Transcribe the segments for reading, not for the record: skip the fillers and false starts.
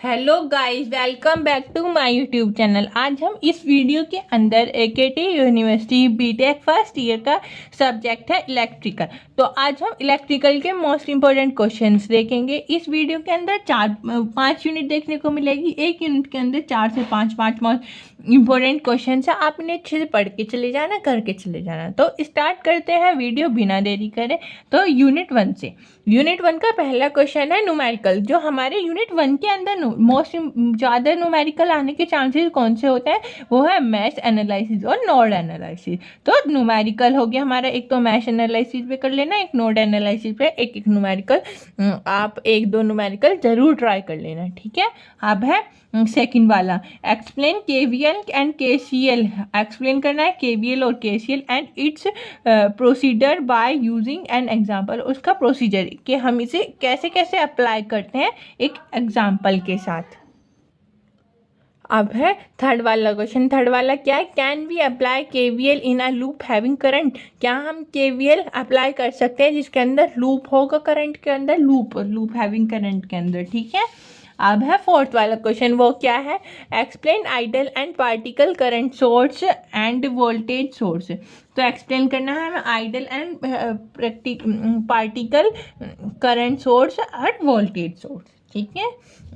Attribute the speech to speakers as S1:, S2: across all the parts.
S1: Hello guys, welcome back to my YouTube channel. आज हम इस वीडियो के अंदर AKT university BTech first year का सब्जेक्ट है इलेक्ट्रिकल। तो आज हम इलेक्ट्रिकल के मोस्ट इंपॉर्टेंट क्वेश्चंस देखेंगे। इस वीडियो के अंदर 5 यूनिट देखने को मिलेगी। एक यूनिट के अंदर 4 से 5 मोस्ट इंपॉर्टेंट क्वेश्चन है। आप इन्हें अच्छे से पढ़ के चले जाना, करके चले जाना। तो स्टार्ट करते हैं वीडियो बिना देरी करें। तो यूनिट 1 से। यूनिट 1 का पहला क्वेश्चन है न्यूमेरिकल। जो हमारे यूनिट 1 के अंदर मोस्ट ज़्यादा न्यूमेरिकल आने के चांसेस कौन से होते हैं, वो है मैश एनालिसिस और नोड एनालिसिस। तो न्यूमेरिकल हो गया हमारा, एक तो मैश एनालिसिस पे कर लेना, एक नोड एनालिसिस पे एक एक न्यूमेरिकल। आप 1-2 न्यूमेरिकल जरूर ट्राई कर लेना, ठीक है। अब है सेकंड वाला, explain KVL and KCL. Explain करना है केवीएल और KCL and it's procedure by using an example. उसका प्रोसीजर कि हम इसे कैसे कैसे अप्लाई करते हैं एक एग्जांपल के साथ। अब है थर्ड वाला क्वेश्चन। थर्ड वाला क्या है, can we apply KVL in a loop having current. क्या हम केवीएल अप्लाई कर सकते हैं जिसके अंदर लूप होगा, करंट के अंदर लूप हैविंग करंट के अंदर, ठीक है। अब है फोर्थ वाला क्वेश्चन, वो क्या है, explain ideal and practical current source and voltage source. तो एक्सप्लेन करना है हमें ideal and practical current source और वोल्टेज सोर्स, ठीक है।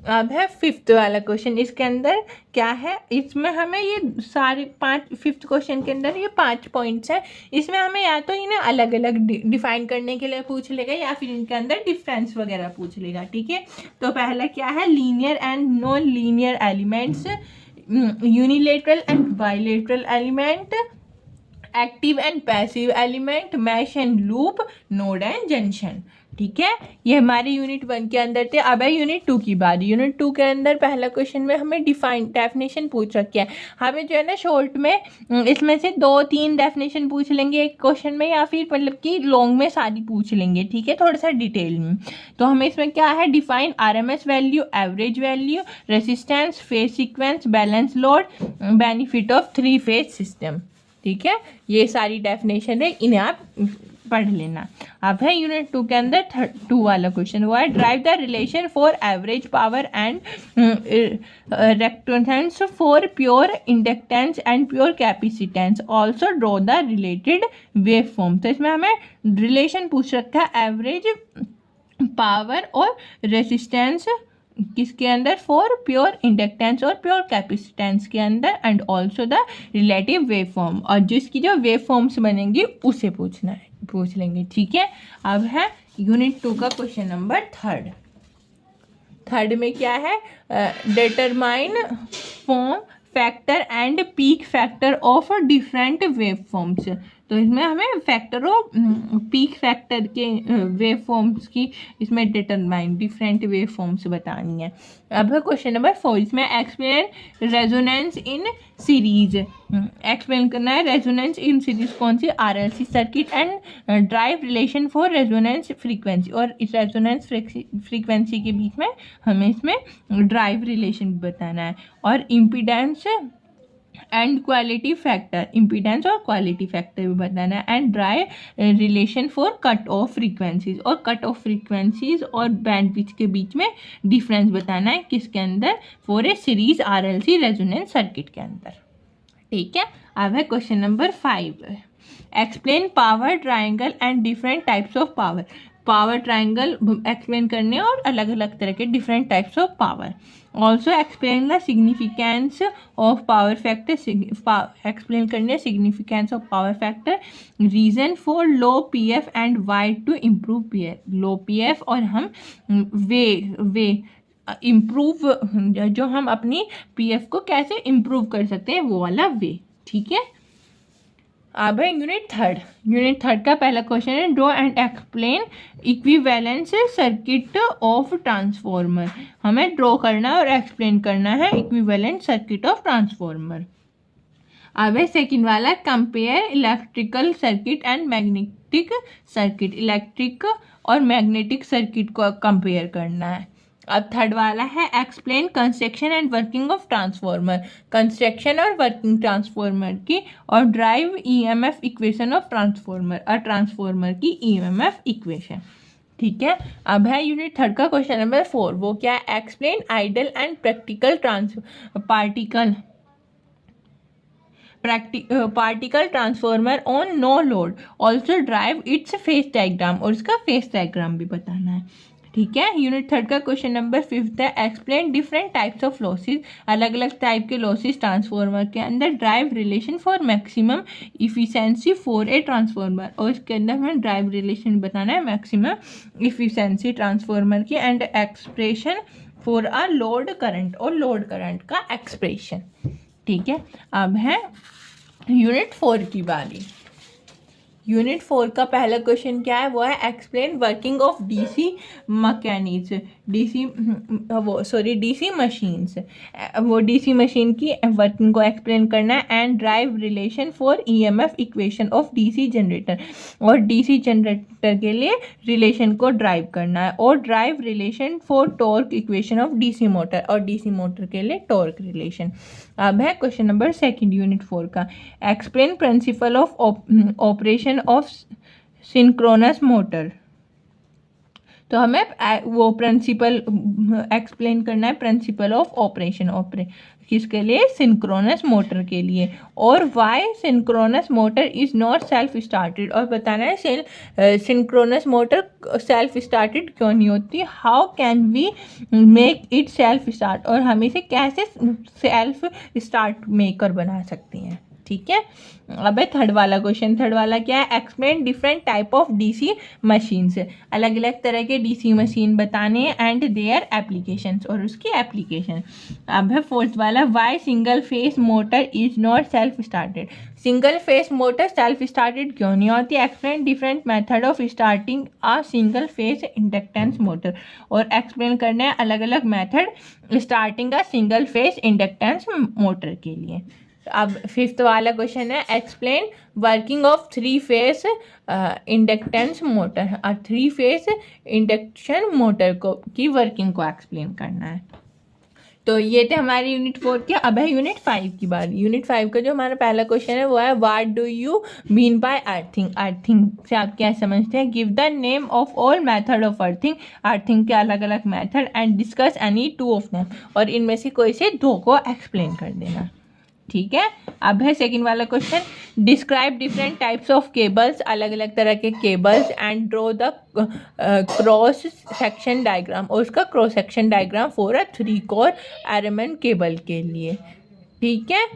S1: अब है फिफ्थ वाला क्वेश्चन। इसके अंदर क्या है, इसमें हमें ये सारे 5 फिफ्थ क्वेश्चन के अंदर ये 5 पॉइंट्स हैं। इसमें हमें या तो इन्हें अलग अलग डिफाइन करने के लिए पूछ लेगा या फिर इनके अंदर डिफरेंस वगैरह पूछ लेगा, ठीक है। तो पहला क्या है, linear and non linear elements, unilateral and bilateral element, active and passive element, mesh and loop, node and junction, ठीक है। ये हमारे यूनिट 1 के अंदर थे। अब है यूनिट 2 की बात। यूनिट 2 के अंदर पहला क्वेश्चन में हमें डेफिनेशन पूछ रखी है। हमें जो है ना शॉर्ट में इसमें से 2-3 डेफिनेशन पूछ लेंगे एक क्वेश्चन में, या फिर मतलब कि लॉन्ग में सारी पूछ लेंगे, ठीक है, थोड़ा सा डिटेल में। तो हमें इसमें क्या है, define RMS value, average value, resistance, phase sequence, balance load, benefit of 3 phase system, ठीक है। ये सारी डेफिनेशन है, इन्हें आप पढ़ लेना। अब है यूनिट 2 के अंदर 2 वाला क्वेश्चन हुआ है, drive the relation for average power and reactance for pure inductance and pure capacitance, also draw the related wave form. तो इसमें हमें रिलेशन पूछ रखा है एवरेज पावर और रेसिस्टेंस किसके अंदर, फॉर प्योर इंडक्टेंस और प्योर कैपेसिटेंस के अंदर, and also the relative wave form, और जिसकी जो वेव फॉर्म्स बनेंगी उसे पूछ लेंगे, ठीक है। अब है यूनिट 2 का क्वेश्चन नंबर 3। थर्ड में क्या है, determine form factor and peak factor of different wave forms. तो इसमें हमें फैक्टर और पीक फैक्टर के वेव फॉर्म्स की इसमें डिटरमाइन डिफरेंट वेव फॉर्म्स बतानी है। अब है क्वेश्चन नंबर 4। इसमें explain resonance in series. Explain करना है रेजोनेंस इन सीरीज कौन सी, RLC circuit, and drive relation for resonance frequency. और इस रेजोनेंस फ्रीक्वेंसी के बीच में हमें इसमें ड्राइव रिलेशन बताना है। और impedance and quality factor, impedance और क्वालिटी फैक्टर भी बताना है। And drive relation for cut off frequencies, और कट ऑफ फ्रीक्वेंसीज और बैंडविड्थ के बीच में डिफरेंस बताना है किसके अंदर, for a series RLC resonance circuit के अंदर, ठीक है। अब है question number 5, explain power triangle and different types of power. Power triangle explain करने और अलग अलग तरह के different types of power. Also explain the significance of power factor, explain करने significance of power factor, reason for low PF and why to improve PF. Low PF और हम वे improve, जो हम अपनी पीएफ को कैसे इम्प्रूव कर सकते हैं वो वाला वे, ठीक है। अब है यूनिट 3। यूनिट 3 का पहला क्वेश्चन है, draw and explain equivalence circuit of transformer. हमें ड्रॉ करना और एक्सप्लेन करना है इक्विवेलेंट सर्किट ऑफ ट्रांसफॉर्मर। अब है सेकेंड वाला, compare electrical circuit and magnetic circuit. Electric और मैग्नेटिक सर्किट को कंपेयर करना है। अब थर्ड वाला है, explain construction and working of transformer. Construction और वर्किंग ट्रांसफॉर्मर की, और drive EMF equation of transformer, और ट्रांसफॉर्मर की ईएमएफ इक्वेशन, ठीक है। अब है यूनिट 3 का क्वेश्चन नंबर 4, वो क्या है? Explain ideal and practical transformer on no load, also drive its phase diagram, और इसका फेस डायग्राम भी बताना है। ठीक है। यूनिट 3 का क्वेश्चन नंबर 5 है, explain different types of losses, अलग अलग टाइप के लॉसेस ट्रांसफॉर्मर के अंदर, drive relation for maximum efficiency for a transformer, और इसके अंदर हमें ड्राइव रिलेशन बताना है मैक्सिमम इफिशिएंसी ट्रांसफॉर्मर की, and expression for a load current, और लोड करंट का एक्सप्रेशन। ठीक है। अब है यूनिट 4 की बारी। यूनिट 4 का पहला क्वेश्चन क्या है? वो है explain working of DC mechanism, DC machines. वो डीसी मशीन की वर्किंग को एक्सप्लेन करना है, and drive relation for EMF equation of DC generator, और डीसी जनरेटर के लिए रिलेशन को ड्राइव करना है, और drive relation for torque equation of DC motor, और डीसी मोटर के लिए टॉर्क रिलेशन। अब है क्वेश्चन नंबर 2 यूनिट 4 का, explain principle of operation of synchronous motor. तो हमें वो प्रिंसिपल एक्सप्लेन करना है, प्रिंसिपल ऑफ ऑपरेशन, किसके लिए? सिंक्रोनस मोटर के लिए। और why synchronous motor is not self started, और बताना है सिंक्रोनस मोटर सेल्फ स्टार्टेड क्यों नहीं होती, how can we make it self start, और हम इसे कैसे सेल्फ स्टार्ट मेकर बना सकते हैं। ठीक है। अब है थर्ड वाला क्वेश्चन। थर्ड वाला क्या है? Explain different type of DC machines, अलग अलग तरह के डीसी मशीन बताने एंड देयर एप्लीकेशंस, और उसकी एप्लीकेशन। अब है फोर्थ वाला, why single phase motor is not self started, single phase motor self started क्यों नहीं होती, explain different method of starting a single phase inductance motor, और एक्सप्लेन करना है अलग अलग method starting a single phase inductance motor के लिए। अब फिफ्थ वाला क्वेश्चन है, explain working of 3 face inductance motor, और 3 फेस इंडक्शन मोटर को की वर्किंग को एक्सप्लेन करना है। तो ये थे हमारे यूनिट 4 के। अब है यूनिट 5 की बात। यूनिट 5 का जो हमारा पहला क्वेश्चन है वो है, what do you mean by earthing, earthing से आप क्या समझते हैं, give the name of all method of earthing, earthing के अलग अलग method, and discuss any 2 of them, और इनमें से कोई से 2 को एक्सप्लेन कर देना। ठीक है। अब है सेकंड वाला question, describe different types of cables, अलग अलग तरह के cables, and draw the cross section diagram, और उसका cross section diagram for a 3 core armoured cable के लिए। ठीक है।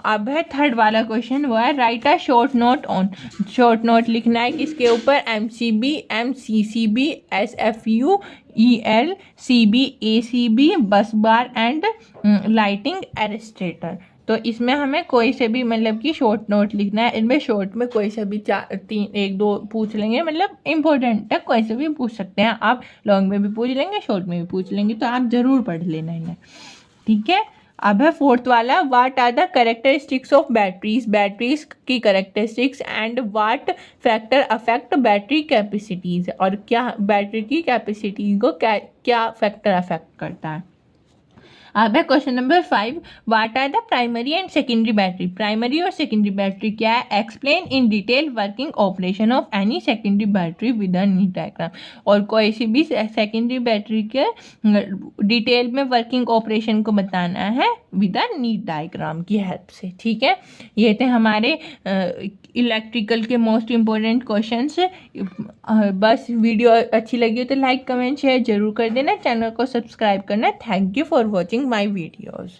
S1: अब है थर्ड वाला क्वेश्चन, वो है right a short note on, short note लिखना है किसके ऊपर, MCB, MCCB, SFU, ELCB, ACB, बस बार एंड लाइटिंग एरेस्टेटर। तो इसमें हमें कोई से भी मतलब कि शॉर्ट नोट लिखना है, इनमें शॉर्ट में कोई से भी 1-2 पूछ लेंगे, मतलब इम्पोर्टेंट है, कोई से भी पूछ सकते हैं आप, लॉन्ग में भी पूछ लेंगे, शॉर्ट में भी पूछ लेंगे, तो आप ज़रूर पढ़ लेना इन्हें। ठीक है। अब है फोर्थ वाला, what are the characteristics of batteries, batteries की characteristics, and what factor affect battery capacities, और क्या बैटरी की कैपेसिटी को क्या फैक्टर अफेक्ट करता है। अब है question number 5, what are the primary and secondary battery, primary और सेकेंडरी बैटरी क्या है, explain in detail working operation of any secondary battery with a neat diagram, और कोई सी भी सेकेंडरी बैटरी के डिटेल में वर्किंग ऑपरेशन को बताना है विद अ नीट डायग्राम की हेल्प से। ठीक है। ये थे हमारे इलेक्ट्रिकल के मोस्ट इम्पोर्टेंट क्वेश्चंस। बस वीडियो अच्छी लगी हो तो लाइक कमेंट शेयर जरूर कर देना, चैनल को सब्सक्राइब करना। Thank you for watching my videos.